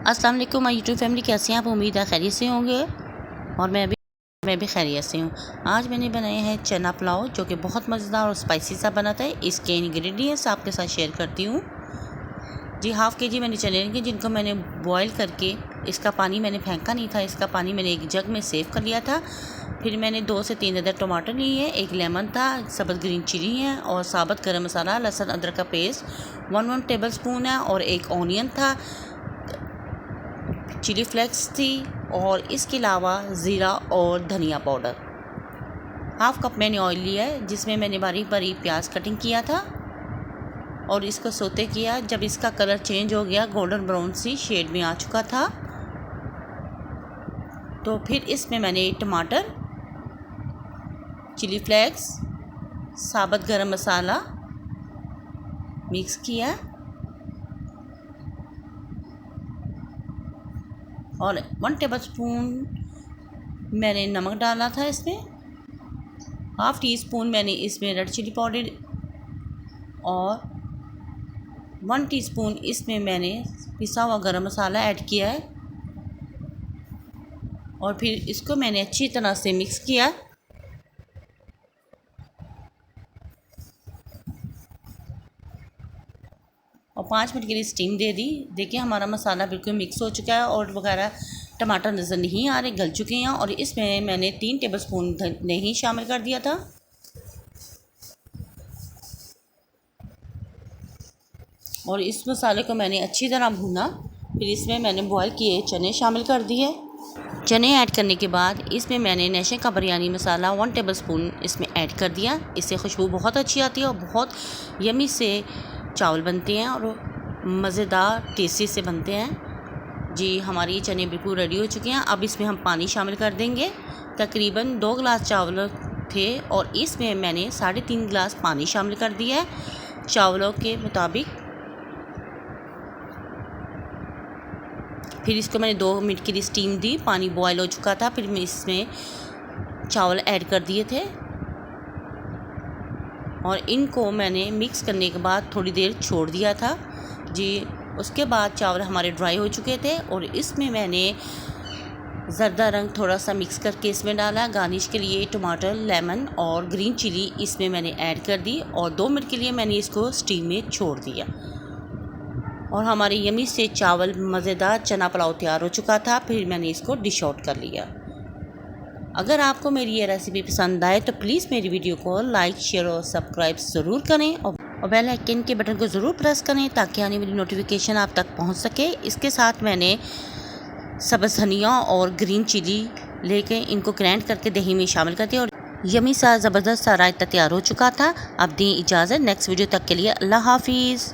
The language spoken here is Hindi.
अस्सलाम वालेकुम माय यूट्यूब फैमिली, कैसे हैं आप? उम्मीद है खैरियत से होंगे और मैं भी खैरियत से हूँ। आज मैंने बनाए हैं चना पुलाव, जो कि बहुत मज़ेदार और स्पाइसी सा बनाता है। इसके इंग्रेडिएंट्स आपके साथ शेयर करती हूँ। जी, हाफ़ के जी मैंने चने लिए, जिनको मैंने बॉईल करके इसका पानी मैंने फेंका नहीं था। इसका पानी मैंने एक जग में सेव कर लिया था। फिर मैंने 2 से 3 अदर टमाटर लिए हैं, एक लेमन था, सब्ज़ ग्रीन चिली है और साबुत गरम मसाला, लहसुन अदरक का पेस्ट 1 टेबल स्पून है और एक ऑनियन था, चिली फ्लेक्स थी और इसके अलावा ज़ीरा और धनिया पाउडर। हाफ़ कप मैंने ऑयल लिया है, जिसमें मैंने बारीक बारीक प्याज कटिंग किया था और इसको सोते किया। जब इसका कलर चेंज हो गया, गोल्डन ब्राउन सी शेड में आ चुका था, तो फिर इसमें मैंने टमाटर, चिली फ्लेक्स, साबुत गरम मसाला मिक्स किया और 1 टेबल स्पून मैंने नमक डाला था। इसमें हाफ़ टी स्पून मैंने इसमें रेड चिली पाउडर और 1 टीस्पून इसमें मैंने पिसा हुआ गरम मसाला ऐड किया है और फिर इसको मैंने अच्छी तरह से मिक्स किया और 5 मिनट के लिए स्टीम दे दी। देखिए, हमारा मसाला बिल्कुल मिक्स हो चुका है और वगैरह टमाटर नज़र नहीं आ रहे, गल चुके हैं। और इसमें मैंने 3 टेबलस्पून दही शामिल कर दिया था और इस मसाले को मैंने अच्छी तरह भूना। फिर इसमें मैंने बॉयल किए चने शामिल कर दिए। चने ऐड करने के बाद इसमें मैंने नशे का बिरयानी मसाला 1 टेबलस्पून इसमें ऐड कर दिया। इससे खुशबू बहुत अच्छी आती है और बहुत यमी से चावल बनते हैं और मज़ेदार टेस्टी से बनते हैं। जी, हमारी चने बिल्कुल रेडी हो चुके हैं। अब इसमें हम पानी शामिल कर देंगे। तकरीबन 2 गिलास चावल थे और इसमें मैंने 3.5 गिलास पानी शामिल कर दिया है चावलों के मुताबिक। फिर इसको मैंने 2 मिनट के लिए स्टीम दी। पानी बॉयल हो चुका था। फिर मैं इसमें चावल ऐड कर दिए थे और इनको मैंने मिक्स करने के बाद थोड़ी देर छोड़ दिया था। जी, उसके बाद चावल हमारे ड्राई हो चुके थे और इसमें मैंने ज़र्दा रंग थोड़ा सा मिक्स करके इसमें डाला। गार्निश के लिए टमाटर, लेमन और ग्रीन चिली इसमें मैंने ऐड कर दी और 2 मिनट के लिए मैंने इसको स्टीम में छोड़ दिया और हमारे यमी से चावल मज़ेदार चना पुलाव तैयार हो चुका था। फिर मैंने इसको डिश आउट कर लिया। अगर आपको मेरी ये रेसिपी पसंद आए तो प्लीज़ मेरी वीडियो को लाइक, शेयर और सब्सक्राइब ज़रूर करें और बेल आइकन के बटन को ज़रूर प्रेस करें ताकि आने वाली नोटिफिकेशन आप तक पहुंच सके। इसके साथ मैंने सब्ज़ धनिया और ग्रीन चिली लेके इनको ग्राइंड करके दही में शामिल कर दिया और यमी सा ज़बरदस्त सा रायता तैयार हो चुका था। अब दें इजाज़त। नेक्स्ट वीडियो तक के लिए अल्लाह हाफिज़।